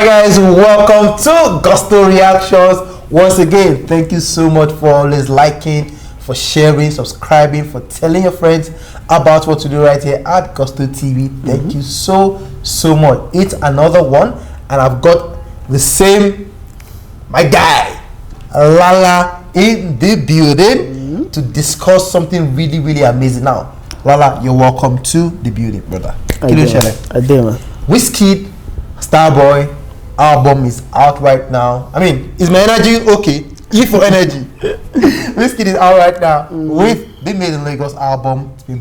guys, welcome to Gusto Reactions. Once again, thank you so much for always liking, for sharing, subscribing, for telling your friends about what to do right here at Gusto TV. Thank you so much. It's another one, and I've got the same, my guy, Lala, in the building to discuss something really amazing. Now, Lala, you're welcome to the building, brother. I do, man. Wizkid, Starboy album is out right now. I mean, is my energy okay? E for energy. Wizkid is out right now with the Made in Lagos album. It's been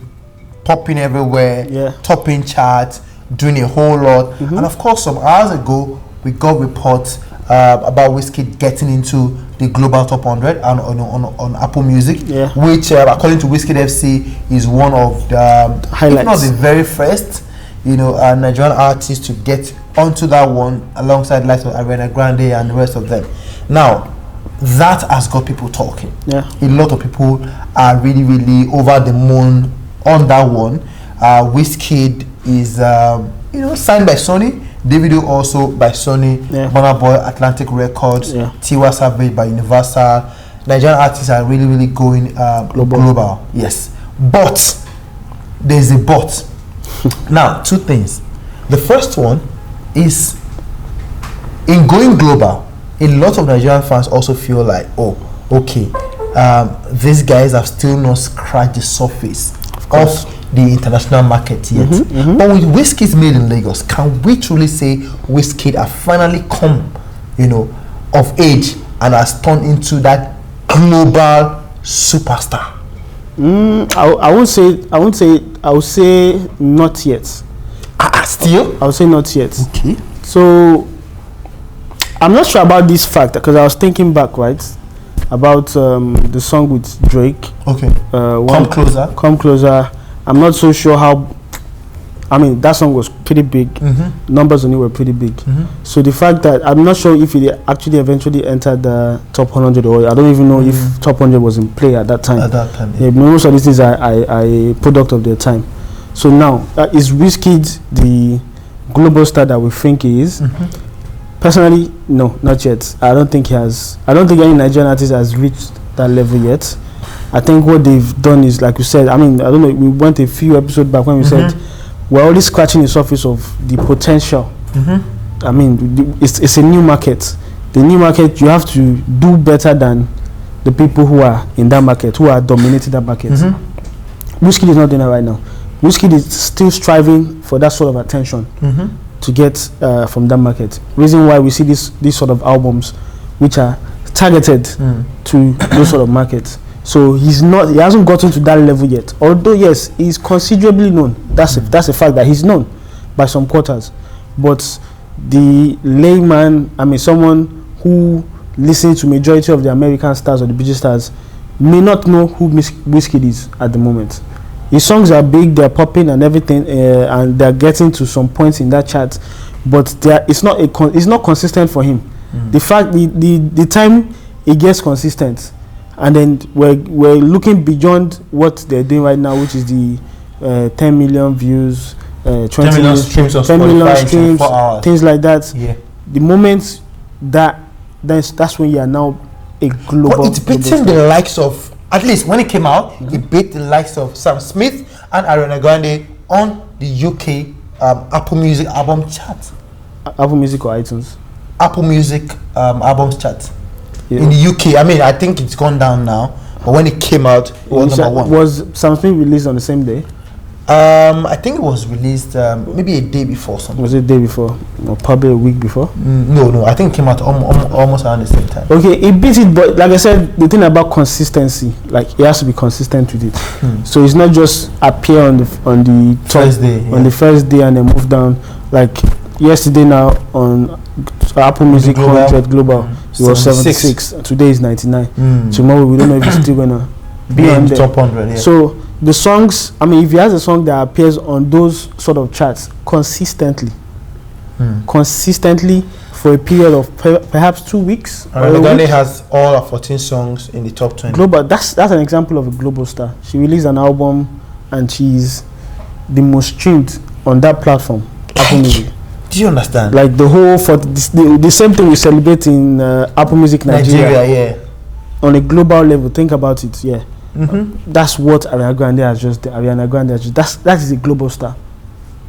popping everywhere, topping charts, doing a whole lot. And of course, some hours ago, we got reports about Wizkid getting into the global top 100 on Apple Music, which according to Wizkid FC is one of the highlights, if not the very first, Nigerian artists to get onto that one alongside likes of Ariana Grande and the rest of them. Now, that has got people talking. A lot of people are really over the moon on that one. Wizkid is signed by Sony. Davido also by Sony, Burna Boy, Atlantic Records, Tiwa Savage by Universal. Nigerian artists are really going global. Yes, but there's a but. Now, two things. The first one is, in going global, a lot of Nigerian fans also feel like, oh, okay, these guys have still not scratched the surface of the international market yet. But with Wizkid's Made in Lagos, can we truly say Wizkid have finally come, of age and has turned into that global superstar? I would say not yet. Still? I would say not yet. Okay. So I'm not sure about this fact because I was thinking back, right, about the song with Drake. Okay. Come Closer. I'm not so sure how. I mean, that song was pretty big. Numbers on it were pretty big. So the fact that I'm not sure if it actually eventually entered the top 100, or I don't even know if top 100 was in play at that time. Most of these things are a product of their time. So now, is Wizkid the global star that we think he is? Personally, no, not yet. I don't think he has. I don't think any Nigerian artist has reached that level yet. I think what they've done is, like you said, I mean, I don't know, we went a few episodes back when we said we're only scratching the surface of the potential. I mean, it's a new market. The new market, you have to do better than the people who are in that market, who are dominating that market. Wizkid is not doing that right now. Wizkid is still striving for that sort of attention to get from that market. Reason why we see this sort of albums which are targeted to those sort of markets. So he hasn't gotten to that level yet. Although yes, he's considerably known. That's a fact that he's known by some quarters. But the layman, I mean, someone who listens to majority of the American stars or the British stars, may not know who Wizkid is at the moment. His songs are big, they're popping and everything, and they're getting to some points in that chart, but it's not consistent for him. The fact the time it gets consistent, and then we're looking beyond what they're doing right now, which is the 10 million views, 10 million streams, things like that. The moment that's when you are now a global. But it's beating the likes of, at least when it came out, it beat the likes of Sam Smith and Ariana Grande on the UK Apple Music album chart. Apple Music or iTunes? Apple Music albums chart. In the UK, I mean, I think it's gone down now, but when it came out, it was number one. Was Sam Smith released on the same day? I think it was released maybe a day before something. Was it a day before? Or probably a week before? No, I think it came out almost around the same time. Okay, it beat it, but like I said, the thing about consistency, like he has to be consistent with it. So it's not just appear on the first day and then move down. Like yesterday now on Apple Music 100 Global, it was 76. Today is 99. Tomorrow we don't know if it's still gonna be on the top 100. So the songs, I mean, if he has a song that appears on those sort of charts consistently for a period of perhaps 2 weeks. Ariana has all of 14 songs in the top 20. Global, that's an example of a global star. She released an album and she's the most streamed on that platform, Apple Music. Do you understand? Like the whole the same thing we celebrate in Apple Music Nigeria. Yeah. On a global level, think about it. Yeah. That's what Ariana Grande has just done. Ariana Grande has just, that is a global star.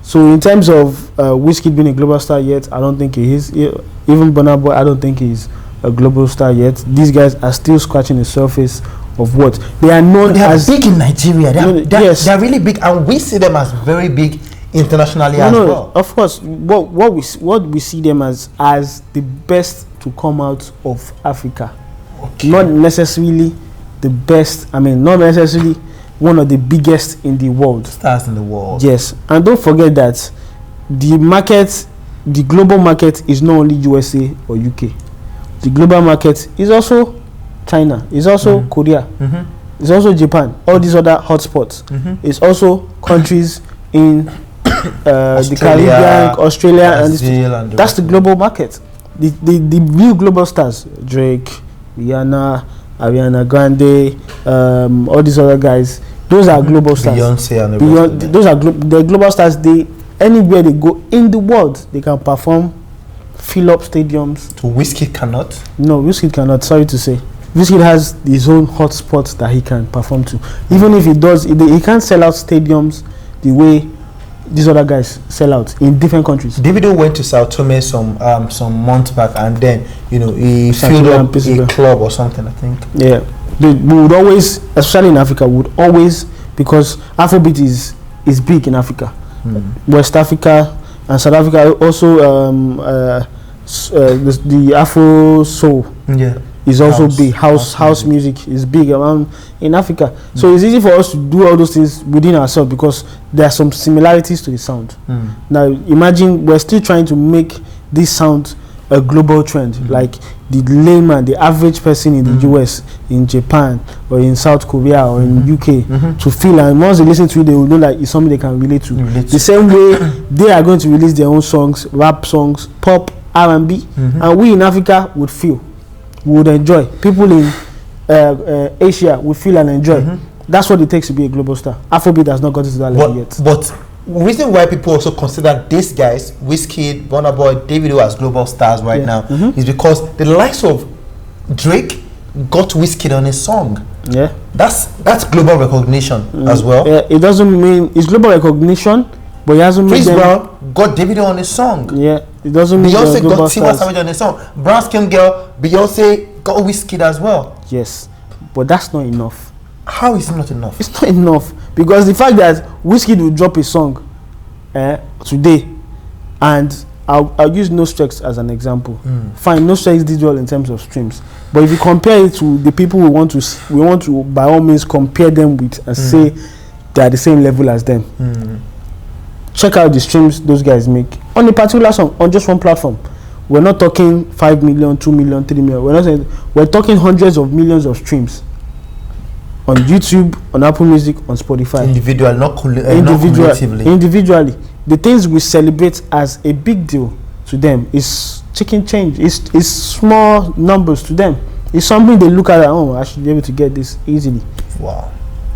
So in terms of Wizkid being a global star yet, I don't think he is. Even Burna Boy, I don't think he's a global star yet. These guys are still scratching the surface of what they are known as. They are big in Nigeria. They are really big, and we see them as very big internationally as well. Of course, what we see them as the best to come out of Africa. Okay. Not necessarily the best. I mean, not necessarily one of the biggest in the world. Stars in the world. Yes, and don't forget that the global market is not only USA or UK. The global market is also China. It's also Korea. It's also Japan. All these other hotspots. It's also countries in the Caribbean, Australia, and that's the global market. The real global stars: Drake, Rihanna, Ariana Grande, all these other guys. Those are global stars. Beyonce and those are the global stars. They anywhere they go in the world, they can perform, fill up stadiums. So Wizkid cannot? No, Wizkid cannot. Sorry to say, Wizkid has his own hot spots that he can perform to. Even if he does, he can't sell out stadiums the way these other guys sell out in different countries. Davido went to Sao Tome some months back, and then he filled up a club or something, I think. Yeah, we would always, especially in Africa, would always, because Afrobeat is big in Africa, West Africa and South Africa also. The Afro soul is also big. House music is big around in Africa. So it's easy for us to do all those things within ourselves because there are some similarities to the sound. Now imagine we're still trying to make this sound a global trend, like the layman, the average person in the US, in Japan, or in South Korea, or in UK to feel, and once they listen to it, they will know that it's something they can relate to. The same way they are going to release their own songs, rap songs, pop, R&B, and we in Africa would feel, would enjoy. People in Asia would feel and enjoy. That's what it takes to be a global star. Afrobeat has not gotten to that level yet. But reason why people also consider these guys, Wizkid, Burna Boy, Davido, as global stars right now is because the likes of Drake got Wizkid on his song. Yeah, that's global recognition as well. Yeah, it doesn't mean it's global recognition, but it hasn't Chris Brown got Davido on his song. Yeah, it doesn't mean Beyonce got Tiwa Savage on his song. Brown Skin Girl, Beyonce got Wizkid as well. Yes, but that's not enough. How is it not enough? It's not enough because the fact that Wizkid will drop a song today, and I'll use No Strikes as an example. Fine, No Strikes did well in terms of streams, but if you compare it to the people we want to by all means compare them with and say they are the same level as them. Check out the streams those guys make on a particular song on just one platform. We're not talking 5 million, 2 million, 3 million. We're talking hundreds of millions of streams on YouTube, on Apple Music, on Spotify. Individually, not collectively. Individually. The things we celebrate as a big deal to them is chicken change. It's small numbers to them. It's something they look at and, oh, I should be able to get this easily. Wow.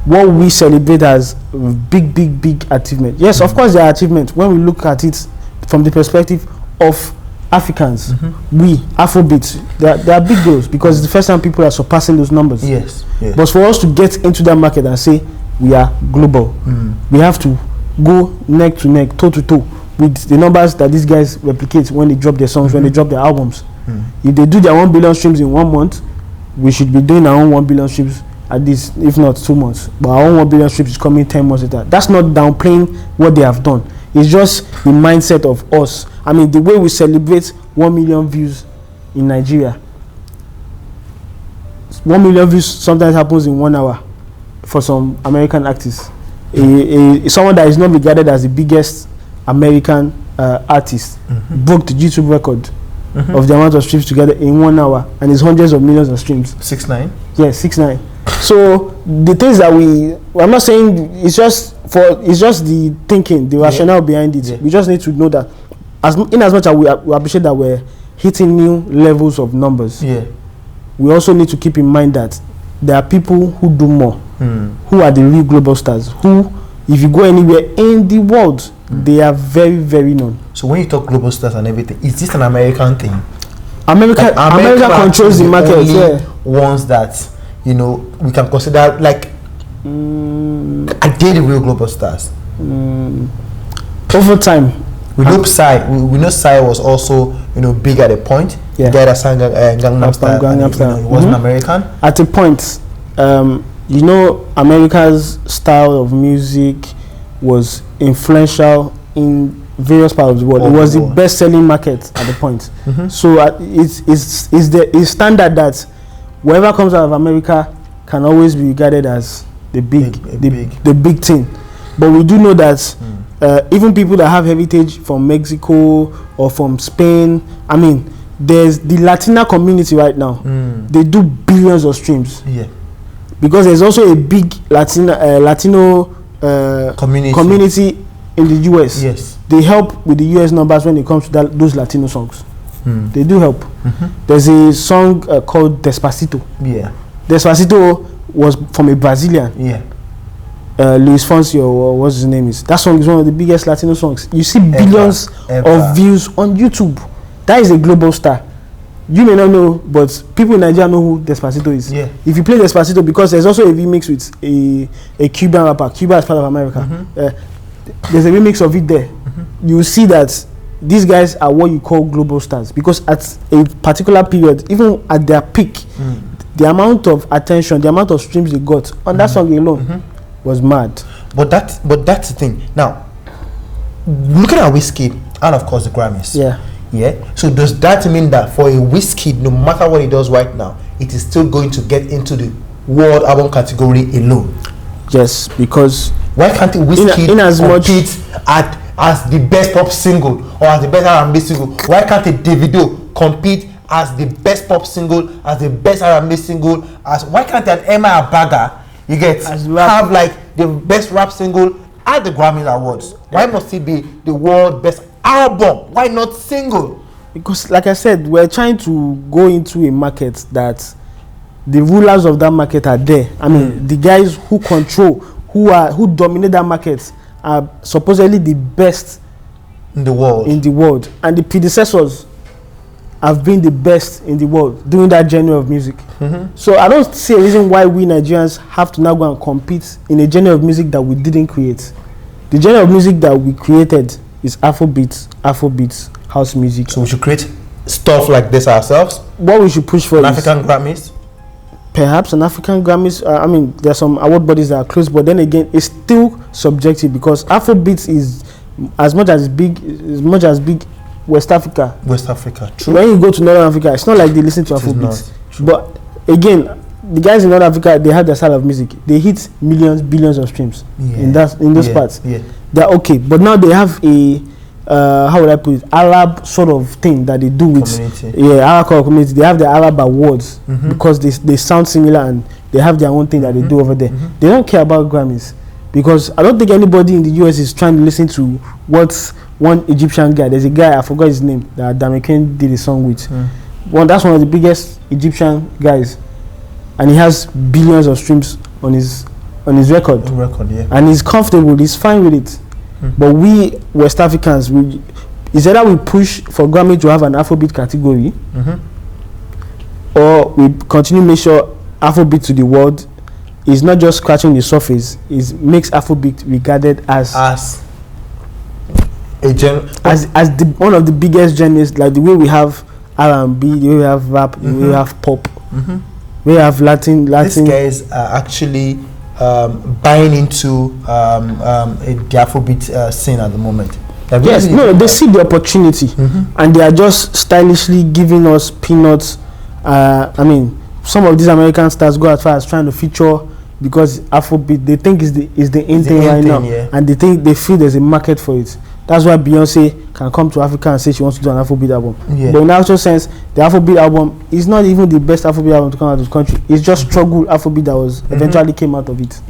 What we celebrate as big achievement. Yes, of course there are achievements when we look at it from the perspective of Africans. We, Afrobeat, there are big goals because it's the first time people are surpassing those numbers. Yes. But for us to get into that market and say we are global, we have to go neck to neck, toe to toe with the numbers that these guys replicate when they drop their songs, when they drop their albums. If they do their 1 billion streams in 1 month, we should be doing our own 1 billion streams at least, if not 2 months. But our own 1 billion streams is coming 10 months later. That's not downplaying what they have done. It's just the mindset of us. I mean, the way we celebrate 1 million views in Nigeria. 1 million views sometimes happens in 1 hour for some American artists. Someone that is not regarded as the biggest American artist broke the YouTube record of the amount of streams together in 1 hour, and it's hundreds of millions of streams. 6ix9ine. Yeah, 6ix9ine. So the things that I'm not saying it's just the thinking, the rationale behind it. We just need to know that in as much as we appreciate that we're hitting new levels of numbers, we also need to keep in mind that there are people who do more, who are the real global stars, who, if you go anywhere in the world, They are very, very known. So when you talk global stars and everything, is this an American thing? America controls the market. Yeah. Ones that we can consider like are they the real global stars? Over time, we know Psy. We know Psy was also big at a point. Yeah. The guy that sang Gangnam Style. He wasn't American at a point. America's style of music was influential in various parts of the world. It was the best-selling market at the point. So it's standard that whatever comes out of America can always be regarded as the big thing. But we do know that even people that have heritage from Mexico or from Spain, I mean, there's the Latina community right now. They do billions of streams. Yeah. Because there's also a big Latino community in the US. Yes. They help with the US numbers when it comes to those Latino songs. They do help. There's a song called Despacito. Yeah. Despacito was from a Brazilian. Yeah. Luis Fonsi, or what's his name is. That song is one of the biggest Latino songs. You see billions of views on YouTube. That is a global star. You may not know, but people in Nigeria know who Despacito is. Yeah. If you play Despacito, because there's also a remix with a Cuban rapper. Cuba is part of America. There's a remix of it there. You see that these guys are what you call global stars, because at a particular period, even at their peak, the amount of attention, the amount of streams they got on that song alone was mad. But that's the thing. Now, looking at Wizkid and of course the Grammys. Yeah. So does that mean that for a Wizkid, no matter what he does right now, it is still going to get into the world album category alone? Yes, because why can't Wizkid compete as the best pop single or as the best R&B single? Why can't a Davido compete as the best pop single, as the best R&B single? Why can't an Emma Abaga have like the best rap single at the Grammys Awards? Why must it be the world best album? Why not single? Because like I said, we're trying to go into a market that the rulers of that market are there. I mean, the guys who control, who dominate that market are supposedly the best in the world. And the predecessors have been the best in the world doing that genre of music. So I don't see a reason why we Nigerians have to now go and compete in a genre of music that we didn't create. The genre of music that we created is Afrobeats, house music. So we should create stuff like this ourselves? What we should push for is African Grammys? Perhaps an African Grammys. I mean, there are some award bodies that are close, but then again, it's still subjective, because Afrobeats is as much as big West Africa. True. When you go to Northern Africa, it's not like they listen to Afrobeats. But again, the guys in North Africa, they have their style of music. They hit millions, billions of streams in those parts. Yeah. They're okay, but now they have a how would I put it, Arab sort of thing that they do with Arab community. They have the Arab awards because they sound similar and they have their own thing that they do over there. They don't care about Grammys, because I don't think anybody in the US is trying to listen to what one Egyptian guy. There's a guy, I forgot his name, that Damakin did a song with. That's one of the biggest Egyptian guys, and he has billions of streams on his record. And he's comfortable. He's fine with it. But we West Africans, is either we push for Grammy to have an Afrobeat category, or we continue to make sure Afrobeat to the world is not just scratching the surface. It makes Afrobeat regarded as one of the biggest genres, like the way we have R&B, the way we have rap, the way we have pop, we have Latin. These guys are actually buying into the Afrobeat scene at the moment. Yes, they see the opportunity, and they are just stylishly giving us peanuts. I mean, some of these American stars go as far as trying to feature, because Afrobeat they think is the in thing right now, and they feel there's a market for it. That's why Beyonce can come to Africa and say she wants to do an Afrobeat album. But in actual sense, the Afrobeat album is not even the best Afrobeat album to come out of the country. It's just struggle Afrobeat that was eventually came out of it.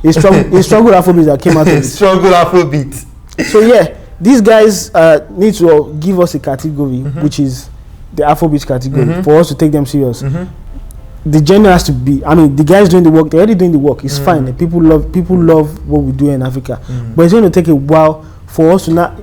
It's struggle Afrobeat that came out of it. Struggle Afrobeat. So yeah, these guys need to give us a category, which is the Afrobeat category, for us to take them serious. the journey has to be. I mean, the guys doing the work, they're already doing the work. It's fine. People love what we do in Africa, but it's going to take a while for us to not.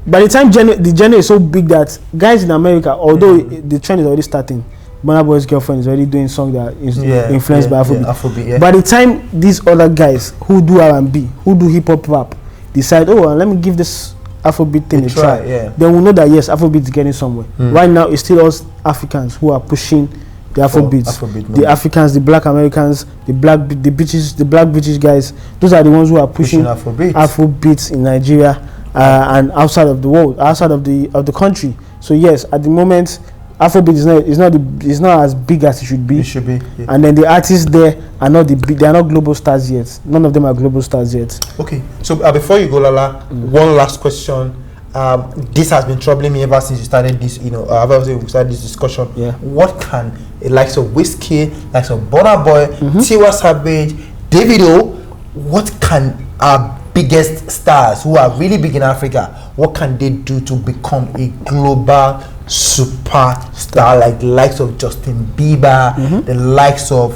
By the time the journey is so big that guys in America, although the trend is already starting, Burna Boy's girlfriend is already doing songs that is influenced by Afrobeat. By the time these other guys who do R&B, who do hip hop rap, decide, let me give this Afrobeat thing a try, then we know that yes, Afrobeat is getting somewhere. Right now, it's still us Africans who are pushing the Afrobeat, the Africans, the Black Americans, the black British guys. Those are the ones who are pushing Afrobeats in Nigeria. And outside of the world, outside of the country. So yes, at the moment, Afrobeat is not as big as it should be. And then the artists there are not they are not global stars yet. None of them are global stars yet. Okay. So before you go, Lala, one last question. This has been troubling me ever since you started this. Ever since we started this discussion. Yeah. What can likes of Wizkid, likes of Burna Boy, Tiwa Savage, Davido, what can biggest stars who are really big in Africa, what can they do to become a global superstar, like the likes of Justin Bieber, the likes of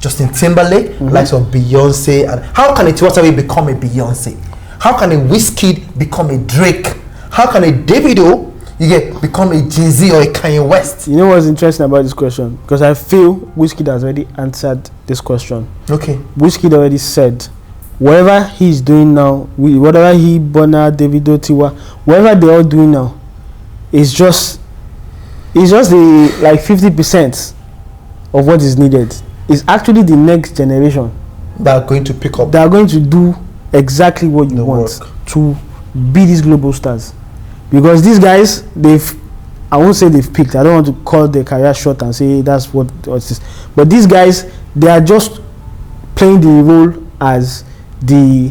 Justin Timberlake, likes of Beyonce? And how can a Tiwa Savage become a Beyonce? How can a Wizkid become a Drake? How can a Davido become a Jay-Z or a Kanye West? You know what's interesting about this question? Because I feel Wizkid has already answered this question. Okay. Wizkid already said whatever he's doing now, whatever Burna, Davido, Tiwa, whatever they're all doing now, it's just the 50% of what is needed. It's actually the next generation that are going to pick up. They are going to do exactly what you want to be these global stars. Because these guys, I won't say they've picked. I don't want to call their career short and say that's what it is. But these guys, they are just playing the role as the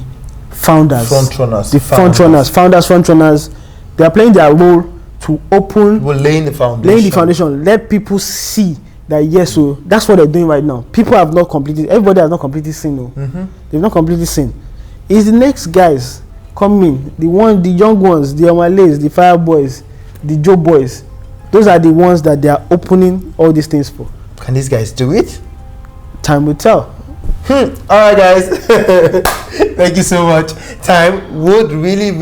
founders, frontrunners. They are playing their role to open, laying the foundation, let people see that yes, so that's what they're doing right now. People have not completed. Everybody has not completely seen. They've not completely seen. It's the next guys coming, the young ones, the Omalays, the Fireboys, the Joe Boys. Those are the ones that they are opening all these things for. Can these guys do it? Time will tell. All right, guys. Thank you so much. Time would really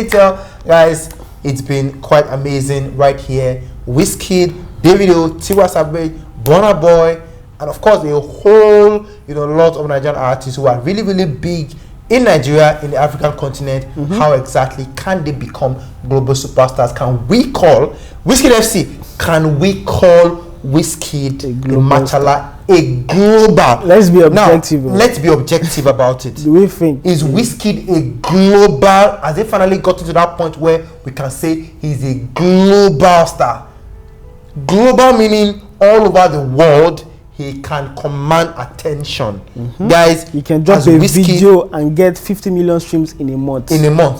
tell, guys. It's been quite amazing right here. Wizkid, Davido, Tiwa Savage, Burna Boy, and of course a whole lot of Nigerian artists who are really big in Nigeria, in the African continent. How exactly can they become global superstars? Can we call Wizkid FC? Can we call Wizkid Machala a global? Let's be objective. Now, let's be objective about it. Do we think is Wizkid a global? Has they finally gotten to that point where we can say he's a global star? Global meaning all over the world. He can command attention. Guys, he can drop a video and get 50 million streams in a month.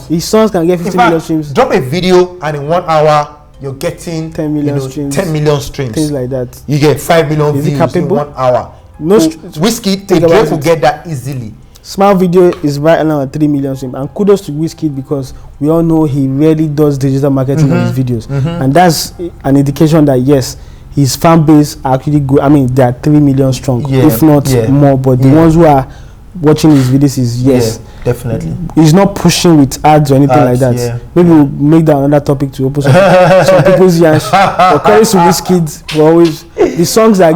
His songs can get 50 million streams. Drop a video and in 1 hour you're getting 10 million streams. 10 million streams. Things like that. You get 5 million views in 1 hour. Wizkid, Drake will get that easily. Smart Video is right now at 3 million streams. And kudos to Wizkid because we all know he really does digital marketing on his videos. And that's an indication that yes, his fan base are actually good. I mean, they are 3 million strong, if not more. But the ones who are watching his videos is yes, definitely. He's not pushing with ads or anything like that. Maybe we'll make that another topic to open some people's ears. According to Wizkid, we always the songs that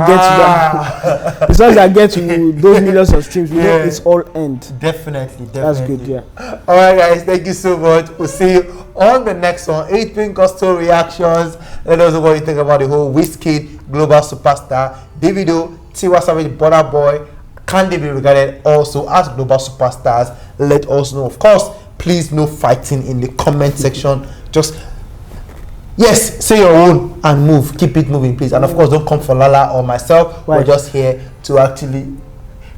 get to those millions of streams, we know it's all end. Definitely. That's good. All right, guys, thank you so much. We'll see you on the next one. 8 Gospel reactions. Let us know what you think about the whole Wizkid global superstar, Davido, Tiwa Savage, Burna Boy. Can they be regarded also as global superstars? Let us know. Of course, please no fighting in the comment section. Just yes, say your own and move. Keep it moving, please. And of course, don't come for Lala or myself. We're just here to actually.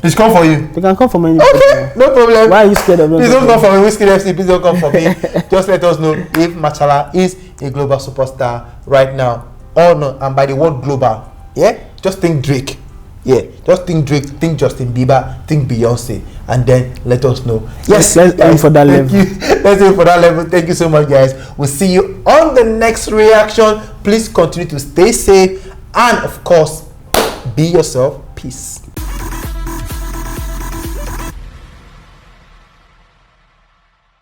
Please come for you. You can come for me. Okay, no problem. Why are you scared of me? Please don't come for me. Wizkid FC, please don't come for me. Just let us know if Machala is a global superstar right now or not. And by the word global, just think Drake. Just think Drake, think Justin Bieber, think Beyonce, and then let us know. Yes, let's aim for that level. Let's aim for that level. Thank you so much, guys. We'll see you on the next reaction. Please continue to stay safe, and of course, Be yourself. Peace.